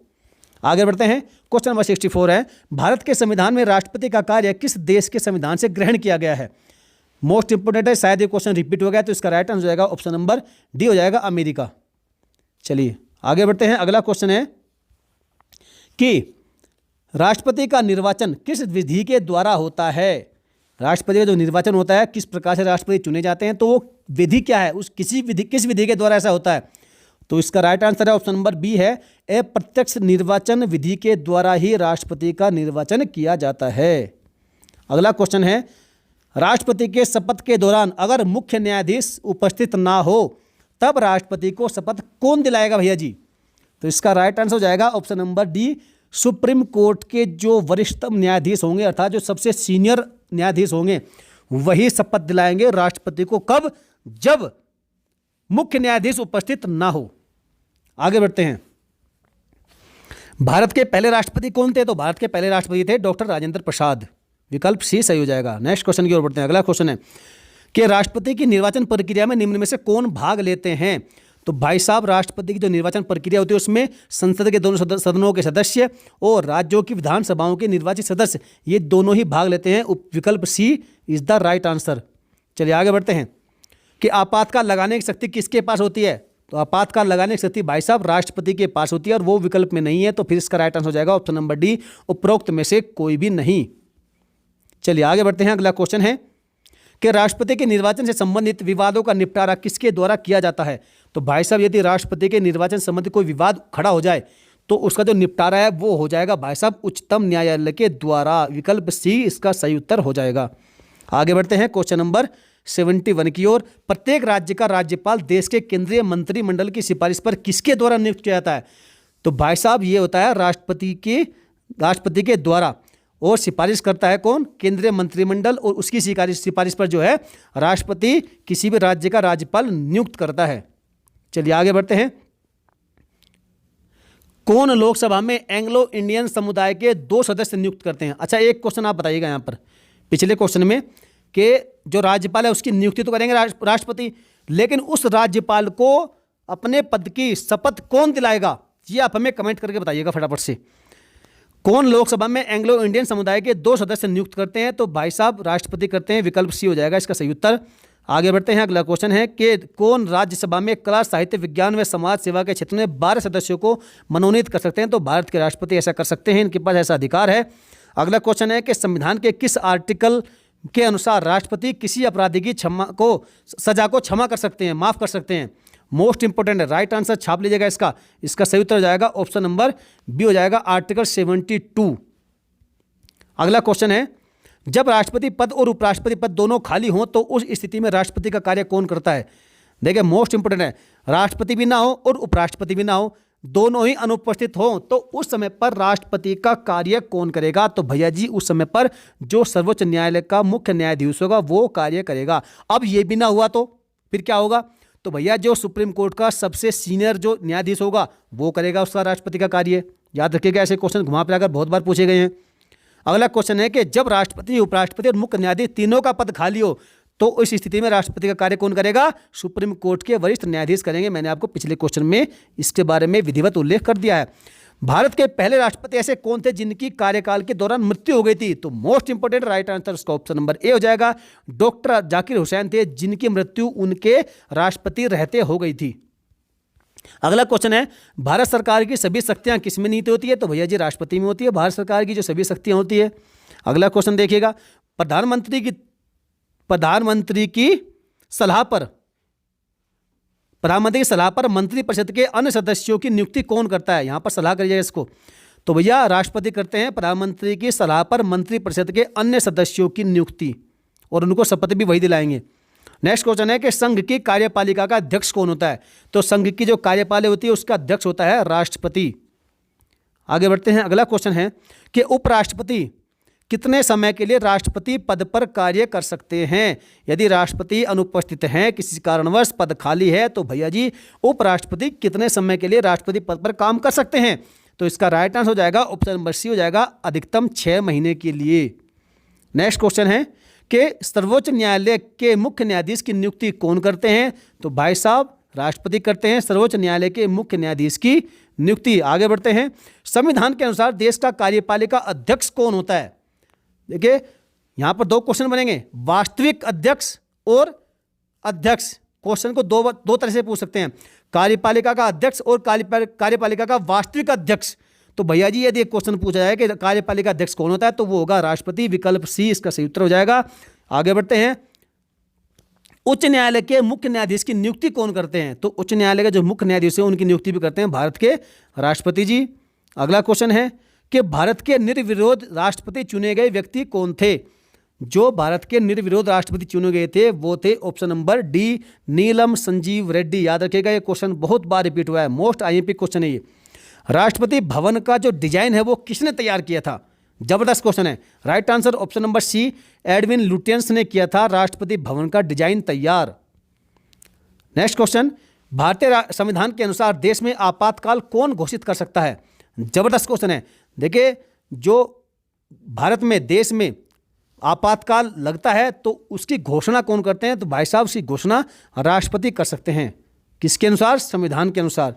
आगे बढ़ते हैं, क्वेश्चन नंबर 64 है, भारत के संविधान में राष्ट्रपति का कार्य किस देश के संविधान से ग्रहण किया गया है? मोस्ट इंपोर्टेंट है, शायद ये क्वेश्चन रिपीट हो गया, तो इसका राइट आंसर हो जाएगा ऑप्शन नंबर डी हो जाएगा, अमेरिका। चलिए आगे बढ़ते हैं, अगला क्वेश्चन है कि राष्ट्रपति का निर्वाचन किस विधि के द्वारा होता है? राष्ट्रपति का जो निर्वाचन होता है, किस प्रकार से राष्ट्रपति चुने जाते हैं, तो वो विधि क्या है, उस किस विधि के द्वारा ऐसा होता है? तो इसका राइट आंसर है ऑप्शन नंबर बी है, अप्रत्यक्ष निर्वाचन विधि के द्वारा ही राष्ट्रपति का निर्वाचन किया जाता है। अगला क्वेश्चन है, राष्ट्रपति के शपथ के दौरान अगर मुख्य न्यायाधीश उपस्थित ना हो तब राष्ट्रपति को शपथ कौन दिलाएगा भैया जी? तो इसका राइट आंसर हो जाएगा option number D, supreme court के जो वरिष्ठतम न्यायाधीश होंगे, अर्थात जो सबसे सीनियर न्यायाधीश होंगे, वही शपथ दिलाएंगे राष्ट्रपति को। कब? जब मुख्य न्यायाधीश उपस्थित ना हो। आगे बढ़ते हैं, भारत के पहले राष्ट्रपति कौन थे? तो भारत के पहले राष्ट्रपति थे डॉक्टर राजेंद्र प्रसाद। विकल्प सी सही हो जाएगा। नेक्स्ट क्वेश्चन की ओर बढ़ते हैं। अगला क्वेश्चन है कि राष्ट्रपति की निर्वाचन प्रक्रिया में निम्न में से कौन भाग लेते हैं? तो भाई साहब, राष्ट्रपति की जो निर्वाचन प्रक्रिया होती है उसमें संसद के दोनों सदनों के सदस्य और राज्यों की विधानसभाओं के निर्वाचित सदस्य, ये दोनों ही भाग लेते हैं। विकल्प C is the right answer. चलिए आगे बढ़ते हैं कि आपातकाल लगाने की शक्ति किसके पास होती है? तो आपातकाल लगाने की शक्ति भाई साहब राष्ट्रपति के पास होती है, और वो विकल्प में नहीं है, तो फिर इसका राइट आंसर हो जाएगा ऑप्शन नंबर डी, उपरोक्त में से कोई भी नहीं। चलिए आगे बढ़ते हैं। अगला क्वेश्चन है कि राष्ट्रपति के निर्वाचन से संबंधित विवादों का निपटारा किसके द्वारा किया जाता है? तो भाई साहब, यदि राष्ट्रपति के निर्वाचन संबंधी कोई विवाद खड़ा हो जाए तो उसका जो निपटारा है वो हो जाएगा भाई साहब उच्चतम न्यायालय के द्वारा। विकल्प सी इसका सही उत्तर हो जाएगा। आगे बढ़ते हैं क्वेश्चन नंबर 71 की ओर। प्रत्येक राज्य का राज्यपाल देश के केंद्रीय मंत्रिमंडल की सिफारिश पर किसके द्वारा नियुक्त किया जाता है? तो भाई साहब, ये होता है राष्ट्रपति के द्वारा, और सिफारिश करता है कौन? केंद्रीय मंत्रिमंडल, और उसकी सिफारिश पर जो है राष्ट्रपति किसी भी राज्य का राज्यपाल नियुक्त करता है। चलिए आगे बढ़ते हैं। कौन लोकसभा में एंग्लो इंडियन समुदाय के 2 सदस्य नियुक्त करते हैं? अच्छा, एक क्वेश्चन आप बताइएगा यहाँ पर पिछले क्वेश्चन में कि जो राज्यपाल है उसकी नियुक्ति तो करेंगे राष्ट्रपति, लेकिन उस राज्यपाल को अपने पद की शपथ कौन दिलाएगा? ये आप हमें कमेंट करके बताइएगा फटाफट से। कौन लोकसभा में एंग्लो इंडियन समुदाय के 2 सदस्य नियुक्त करते हैं? तो भाई साहब राष्ट्रपति करते हैं। विकल्प सी हो जाएगा इसका सही उत्तर। आगे बढ़ते हैं। अगला क्वेश्चन है कि कौन राज्यसभा में कला, साहित्य, विज्ञान व समाज सेवा के क्षेत्र में 12 सदस्यों को मनोनीत कर सकते हैं? तो भारत के राष्ट्रपति ऐसा कर सकते हैं, इनके पास ऐसा अधिकार है। अगला क्वेश्चन है कि संविधान के किस आर्टिकल के अनुसार राष्ट्रपति किसी अपराधी की सजा को क्षमा कर सकते हैं, माफ कर सकते हैं? मोस्ट इंपोर्टेंट है, राइट आंसर छाप लीजिएगा इसका सही उत्तर हो जाएगा ऑप्शन नंबर बी हो जाएगा, आर्टिकल 72। अगला क्वेश्चन है, जब राष्ट्रपति पद और उपराष्ट्रपति पद दोनों खाली हों तो उस स्थिति में राष्ट्रपति का कार्य कौन करता है? देखिए मोस्ट इंपोर्टेंट है, राष्ट्रपति भी ना हो और उपराष्ट्रपति भी ना हो, दोनों ही अनुपस्थित हों, तो उस समय पर राष्ट्रपति का कार्य कौन करेगा? तो भैया जी उस समय पर जो सर्वोच्च न्यायालय का मुख्य न्यायाधीश होगा वो कार्य करेगा। अब ये भी ना हुआ तो फिर क्या होगा? तो भैया जो सुप्रीम कोर्ट का सबसे सीनियर जो न्यायाधीश होगा वो करेगा उसका राष्ट्रपति का कार्य। याद रखिएगा, ऐसे क्वेश्चन घुमा फिरा कर बहुत बार पूछे गए हैं। अगला क्वेश्चन है कि जब राष्ट्रपति, उपराष्ट्रपति और मुख्य न्यायाधीश तीनों का पद खाली हो तो इस स्थिति में राष्ट्रपति का कार्य कौन करेगा? सुप्रीम कोर्ट के वरिष्ठ न्यायाधीश करेंगे। मैंने आपको पिछले क्वेश्चन में इसके बारे में विधिवत उल्लेख कर दिया है। भारत के पहले राष्ट्रपति ऐसे कौन थे जिनकी कार्यकाल के दौरान मृत्यु हो गई थी? तो मोस्ट इंपोर्टेंट राइट आंसर उसका ऑप्शन नंबर ए हो जाएगा, डॉक्टर जाकिर हुसैन थे, जिनकी मृत्यु उनके राष्ट्रपति रहते हो गई थी। अगला क्वेश्चन है, भारत सरकार की सभी शक्तियां किसमें नीति होती है? तो भैया जी राष्ट्रपति में होती है भारत सरकार की जो सभी शक्तियां होती है। अगला क्वेश्चन देखिएगा, प्रधानमंत्री की सलाह पर मंत्रिपरिषद के अन्य सदस्यों की नियुक्ति कौन करता है? यहां पर सलाह करिएगा इसको। तो भैया राष्ट्रपति करते हैं प्रधानमंत्री की सलाह पर मंत्रिपरिषद के अन्य सदस्यों की नियुक्ति, और उनको शपथ भी वही दिलाएंगे। नेक्स्ट क्वेश्चन है कि संघ की कार्यपालिका का अध्यक्ष कौन होता है? तो संघ की जो कार्यपालिका होती है उसका अध्यक्ष होता है राष्ट्रपति। आगे बढ़ते हैं। अगला क्वेश्चन है कि उपराष्ट्रपति कितने समय के लिए राष्ट्रपति पद पर कार्य कर सकते हैं? यदि राष्ट्रपति अनुपस्थित हैं, किसी कारणवश पद खाली है, तो भैया जी उपराष्ट्रपति कितने समय के लिए राष्ट्रपति पद पर काम कर सकते हैं? तो इसका राइट आंसर हो जाएगा ऑप्शन नंबर सी हो जाएगा, अधिकतम 6 महीने के लिए। नेक्स्ट क्वेश्चन है कि सर्वोच्च न्यायालय के मुख्य न्यायाधीश की नियुक्ति कौन करते हैं? तो भाई साहब राष्ट्रपति करते हैं सर्वोच्च न्यायालय के मुख्य न्यायाधीश की नियुक्ति। आगे बढ़ते हैं। संविधान के अनुसार देश का कार्यपालिका अध्यक्ष कौन होता है? देखिए यहां पर 2 क्वेश्चन बनेंगे, वास्तविक अध्यक्ष और अध्यक्ष। क्वेश्चन को दो तरह से पूछ सकते हैं, कार्यपालिका का अध्यक्ष और कार्यपालिका का वास्तविक अध्यक्ष। तो भैया जी यदि एक क्वेश्चन पूछा जाए कि कार्यपालिका अध्यक्ष कौन होता है तो वो होगा राष्ट्रपति, विकल्प सी इसका सही उत्तर हो जाएगा। आगे बढ़ते हैं। उच्च न्यायालय के मुख्य न्यायाधीश की नियुक्ति कौन करते हैं? तो उच्च न्यायालय के जो मुख्य न्यायाधीश हैं उनकी नियुक्ति भी करते हैं भारत के राष्ट्रपति जी। अगला क्वेश्चन है कि भारत के निर्विरोध राष्ट्रपति चुने गए व्यक्ति कौन थे? जो भारत के निर्विरोध राष्ट्रपति चुने गए थे वो थे ऑप्शन नंबर डी, नीलम संजीव रेड्डी। याद रखिएगा ये क्वेश्चन बहुत बार रिपीट हुआ है, मोस्ट आईएमपी क्वेश्चन है ये। राष्ट्रपति भवन का जो डिजाइन है वो किसने तैयार किया था? जबरदस्त क्वेश्चन है। Right answer option number C, Edwin Lutyens ने किया था राष्ट्रपति भवन का डिजाइन तैयार। नेक्स्ट क्वेश्चन, भारतीय संविधान के अनुसार देश में आपातकाल कौन घोषित कर सकता है? जबरदस्त क्वेश्चन है। देखिए जो भारत में देश में आपातकाल लगता है तो उसकी घोषणा कौन करते हैं? तो भाई साहब उसकी घोषणा राष्ट्रपति कर सकते हैं। किसके अनुसार? संविधान के अनुसार।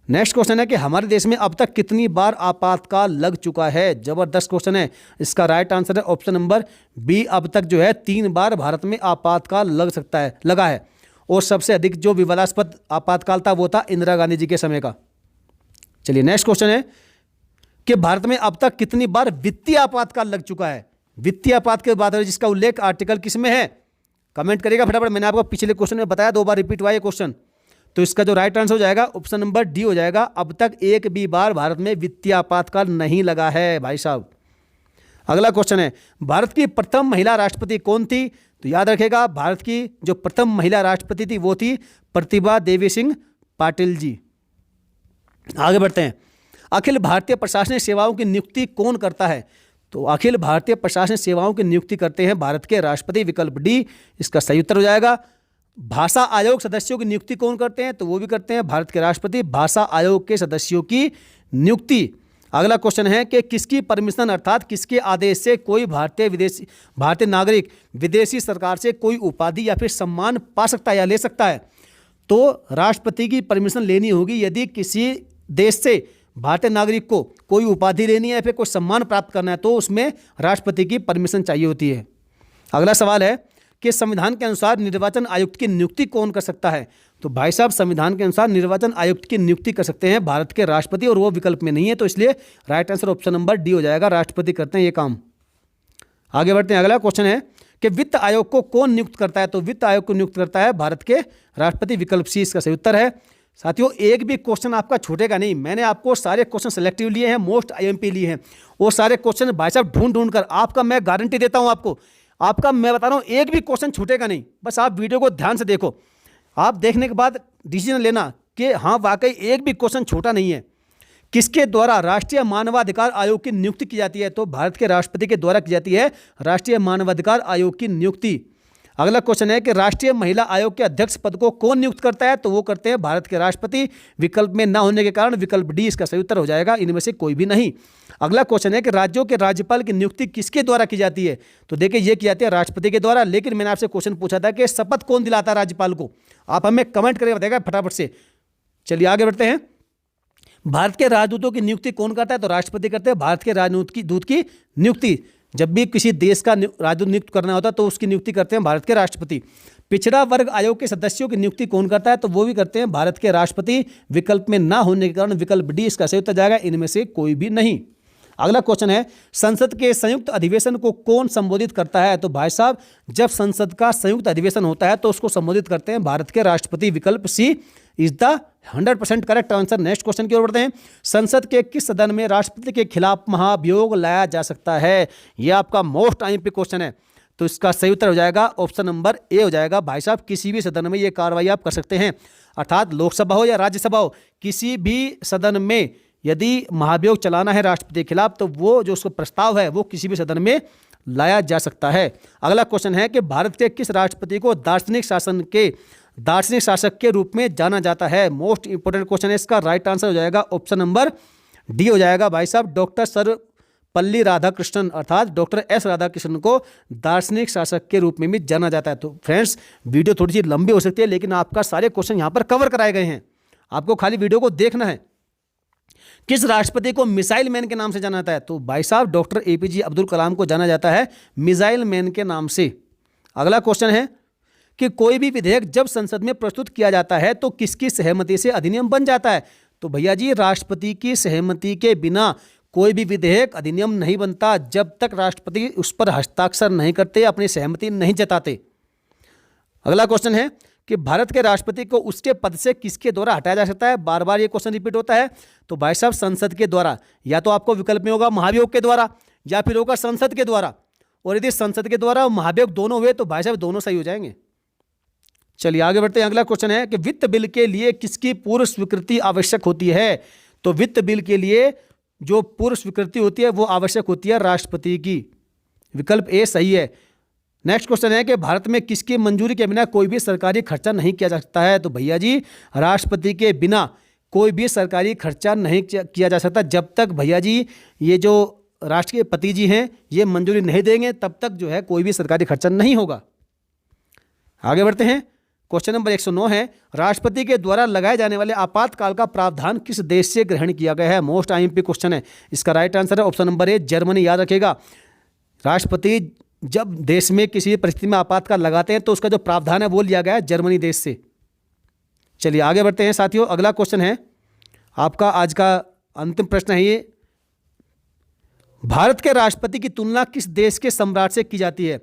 नेक्स्ट क्वेश्चन है कि हमारे देश में अब तक कितनी बार आपातकाल लग चुका है? जबरदस्त क्वेश्चन है। इसका राइट आंसर है ऑप्शन नंबर बी, अब तक जो है 3 बार भारत में आपातकाल लगा है। और सबसे अधिक जो विवादास्पद आपातकाल था वो था इंदिरा गांधी जी के समय का। चलिए नेक्स्ट क्वेश्चन है कि भारत में अब तक कितनी बार वित्तीय आपातकाल लग चुका है? वित्तीय आपात के बाद जिसका उल्लेख आर्टिकल किस में है? कमेंट करिएगा फटाफट। मैंने आपको पिछले क्वेश्चन में बताया, 2 बार रिपीट हुआ ये क्वेश्चन। तो इसका जो राइट आंसर हो जाएगा ऑप्शन नंबर डी हो जाएगा, अब तक एक भी बार भारत में वित्तीय आपातकाल नहीं लगा है भाई साहब। अगला क्वेश्चन है, भारत की प्रथम महिला राष्ट्रपति कौन थी? तो याद रखेगा भारत की जो प्रथम महिला राष्ट्रपति थी वो थी प्रतिभा देवी सिंह पाटिल जी। आगे बढ़ते हैं। अखिल भारतीय प्रशासनिक सेवाओं की नियुक्ति कौन करता है? तो अखिल भारतीय प्रशासनिक सेवाओं की नियुक्ति करते हैं भारत के राष्ट्रपति, विकल्प डी इसका सही उत्तर हो जाएगा। भाषा आयोग सदस्यों की नियुक्ति कौन करते हैं? तो वो भी करते हैं भारत के राष्ट्रपति, भाषा आयोग के सदस्यों की नियुक्ति। अगला क्वेश्चन है कि किसकी परमिशन अर्थात किसके आदेश से कोई भारतीय नागरिक विदेशी सरकार से कोई उपाधि या फिर सम्मान पा सकता है या ले सकता है? तो राष्ट्रपति की परमिशन लेनी होगी यदि किसी देश से भारतीय नागरिक को कोई उपाधि लेनी है या फिर कोई सम्मान प्राप्त करना है तो उसमें राष्ट्रपति की परमिशन चाहिए होती है। अगला सवाल है कि संविधान के अनुसार निर्वाचन आयुक्त की नियुक्ति कौन कर सकता है? तो भाई साहब संविधान के अनुसार निर्वाचन आयुक्त की नियुक्ति कर सकते हैं भारत के राष्ट्रपति, और वो विकल्प में नहीं है, तो इसलिए right answer option number D हो जाएगा, राष्ट्रपति करते हैं ये काम। आगे बढ़ते हैं। अगला क्वेश्चन है कि वित्त आयोग को कौन नियुक्त करता है? तो वित्त आयोग को नियुक्त करता है भारत के राष्ट्रपति, विकल्प सी इसका सही उत्तर है। साथियों एक भी क्वेश्चन आपका छूटेगा नहीं, मैंने आपको सारे क्वेश्चन सेलेक्टिव लिए हैं, मोस्ट आईएमपी लिए हैं, और सारे क्वेश्चन भाई साहब ढूंढ कर आपका मैं गारंटी देता हूं आपका मैं बता रहा हूं एक भी क्वेश्चन छूटेगा नहीं। बस आप वीडियो को ध्यान से देखो, आप देखने के बाद डिसीजन लेना कि हाँ वाकई एक भी क्वेश्चन छूटा नहीं है। किसके द्वारा राष्ट्रीय मानवाधिकार आयोग की नियुक्ति की जाती है? तो भारत के राष्ट्रपति के द्वारा की जाती है राष्ट्रीय मानवाधिकार आयोग की नियुक्ति। अगला क्वेश्चन है कि राष्ट्रीय महिला आयोग के अध्यक्ष पद को कौन नियुक्त करता है? तो वो करते हैं भारत के राष्ट्रपति, विकल्प में ना होने के कारण विकल्प डी इसका सही उत्तर हो जाएगा, इनमें से कोई भी नहीं। अगला क्वेश्चन है कि राज्यों के राज्यपाल की नियुक्ति किसके द्वारा की जाती है? तो देखिए ये की जाती है राष्ट्रपति के द्वारा, लेकिन मैंने आपसे क्वेश्चन पूछा था कि शपथ कौन दिलाता है राज्यपाल को? आप हमें कमेंट करके बताएगा फटाफट से। चलिए आगे बढ़ते हैं। भारत के राजदूतों की नियुक्ति कौन करता है? तो राष्ट्रपति करते हैं भारत के राजदूत की नियुक्ति। जब भी किसी देश का राजदूत नियुक्त करना होता है तो उसकी नियुक्ति करते हैं भारत के राष्ट्रपति। पिछड़ा वर्ग आयोग के सदस्यों की नियुक्ति कौन करता है? तो वो भी करते हैं भारत के राष्ट्रपति, विकल्प में ना होने के कारण विकल्प डी इसका सही उत्तर जाएगा, इनमें से कोई भी नहीं। अगला क्वेश्चन है संसद के संयुक्त अधिवेशन को कौन संबोधित करता है? तो भाई साहब जब संसद का संयुक्त अधिवेशन होता है तो उसको संबोधित करते हैं भारत के राष्ट्रपति, विकल्प C is the 100% correct answer. Next question की ओर बढ़ते हैं। संसद के किस सदन में राष्ट्रपति के खिलाफ महाभियोग लाया जा सकता है? यह आपका मोस्ट आईएमपी क्वेश्चन है, तो इसका सही उत्तर हो जाएगा ऑप्शन नंबर ए हो जाएगा। भाई साहब किसी भी सदन में ये कार्रवाई आप कर सकते हैं, अर्थात लोकसभा हो या राज्यसभा हो, किसी भी सदन में यदि महाभियोग चलाना है राष्ट्रपति के खिलाफ तो वो जो उसका प्रस्ताव है वो किसी भी सदन में लाया जा सकता है। अगला क्वेश्चन है कि भारत के किस राष्ट्रपति को दार्शनिक शासक के रूप में जाना जाता है? मोस्ट इंपोर्टेंट क्वेश्चन है, इसका राइट आंसर हो जाएगा ऑप्शन नंबर डी हो जाएगा भाई साहब। डॉक्टर सर्वपल्ली राधाकृष्णन अर्थात डॉक्टर एस राधाकृष्णन को दार्शनिक शासक के रूप में भी जाना जाता है। तो फ्रेंड्स, वीडियो थोड़ी सी लंबी हो सकती है, लेकिन आपका सारे क्वेश्चन यहाँ पर कवर कराए गए हैं। आपको खाली वीडियो को देखना है। किस राष्ट्रपति को मिसाइल मैन के नाम से जाना जाता है? तो भाई साहब डॉक्टर एपीजे अब्दुल कलाम को जाना जाता है मिसाइल मैन के नाम से। अगला क्वेश्चन है कि कोई भी विधेयक जब संसद में प्रस्तुत किया जाता है तो किसकी सहमति से अधिनियम बन जाता है? तो भैया जी, राष्ट्रपति की सहमति के बिना कोई भी विधेयक अधिनियम नहीं बनता, जब तक राष्ट्रपति उस पर हस्ताक्षर नहीं करते, अपनी सहमति नहीं जताते। अगला क्वेश्चन है कि भारत के राष्ट्रपति को उसके पद से किसके द्वारा हटाया जा सकता है? बार बार ये क्वेश्चन रिपीट होता है। तो भाई साहब संसद के द्वारा, या तो आपको विकल्प में होगा महाभियोग के द्वारा या फिर होगा संसद के द्वारा। और यदि संसद के द्वारा और महाभियोग दोनों हुए तो भाई साहब दोनों सही हो जाएंगे। चलिए आगे बढ़ते हैं। अगला क्वेश्चन है कि वित्त बिल के लिए किसकी पूर्व स्वीकृति आवश्यक होती है? तो वित्त बिल के लिए जो पूर्व स्वीकृति होती है वो आवश्यक होती है राष्ट्रपति की। विकल्प ए सही है। नेक्स्ट क्वेश्चन है कि भारत में किसकी मंजूरी के बिना कोई भी सरकारी खर्चा नहीं किया जा सकता है? तो भैया जी, राष्ट्रपति के बिना कोई भी सरकारी खर्चा नहीं किया जा सकता। जब तक भैया जी ये जो राष्ट्रपति जी हैं ये मंजूरी नहीं देंगे तब तक जो है कोई भी सरकारी खर्चा नहीं होगा। आगे बढ़ते हैं। क्वेश्चन नंबर 109 है, राष्ट्रपति के द्वारा लगाए जाने वाले आपातकाल का प्रावधान किस देश से ग्रहण किया गया है? मोस्ट आईएमपी क्वेश्चन है। इसका राइट आंसर है ऑप्शन नंबर ए, जर्मनी। याद रखेगा, राष्ट्रपति जब देश में किसी परिस्थिति में आपातकाल लगाते हैं तो उसका जो प्रावधान है वो लिया गया है जर्मनी देश से। चलिए आगे बढ़ते हैं साथियों। अगला क्वेश्चन है आपका आज का अंतिम प्रश्न है ये, भारत के राष्ट्रपति की तुलना किस देश के सम्राट से की जाती है?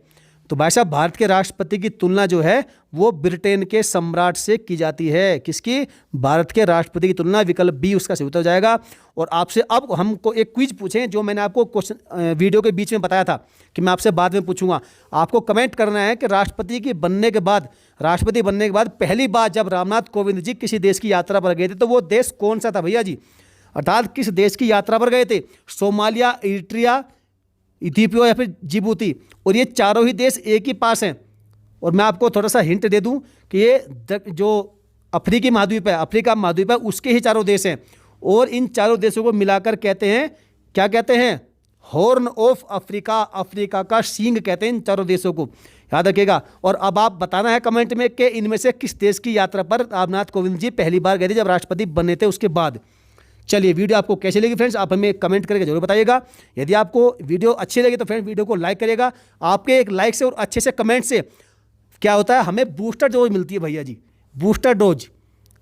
तो भाई साहब भारत के राष्ट्रपति की तुलना जो है वो ब्रिटेन के सम्राट से की जाती है। किसकी? भारत के राष्ट्रपति की तुलना। विकल्प बी उसका सही उत्तर हो जाएगा। और आपसे अब हमको एक क्विज पूछें, जो मैंने आपको क्वेश्चन वीडियो के बीच में बताया था कि मैं आपसे बाद में पूछूंगा। आपको कमेंट करना है कि राष्ट्रपति बनने के बाद पहली बार जब रामनाथ कोविंद जी किसी देश की यात्रा पर गए थे तो वो देश कौन सा था भैया जी? अर्थात किस देश की यात्रा पर गए थे? सोमालिया, इरिट्रिया, इथियोपिया या फिर जिबूती। और ये चारों ही देश एक ही पास हैं। और मैं आपको थोड़ा सा हिंट दे दूं कि ये जो अफ्रीकी महाद्वीप है, अफ्रीका महाद्वीप है, उसके ही चारों देश हैं। और इन चारों देशों को मिलाकर कहते हैं, क्या कहते हैं? Horn of Africa. अफ्रीका का सींग कहते हैं इन चारों देशों को। याद रखिएगा। और अब आप बताना है कमेंट में कि इनमें से किस देश की यात्रा पर रामनाथ कोविंद जी पहली बार गए थे जब राष्ट्रपति बने थे उसके बाद। चलिए वीडियो आपको कैसी लगी फ्रेंड्स, आप हमें कमेंट करके जरूर बताइएगा। यदि आपको वीडियो अच्छी लगी तो फ्रेंड्स वीडियो को लाइक करिएगा। आपके एक लाइक से और अच्छे से कमेंट से क्या होता है, हमें बूस्टर डोज मिलती है भैया जी, बूस्टर डोज,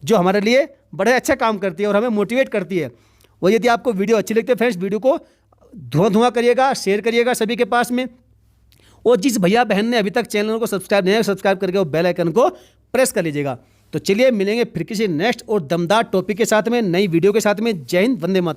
जो हमारे लिए बड़े अच्छा काम करती है और हमें मोटिवेट करती है। और यदि आपको वीडियो अच्छी लगती है फ्रेंड्स, वीडियो को धुआं करिएगा, शेयर करिएगा सभी के पास में। और जिस भैया बहन ने अभी तक चैनल को सब्सक्राइब नहीं किया, सब्सक्राइब करके वो बेल आइकन को प्रेस कर लीजिएगा। तो चलिए मिलेंगे फिर किसी नेक्स्ट और दमदार टॉपिक के साथ में, नई वीडियो के साथ में। जय हिंद, वंदे मातरम।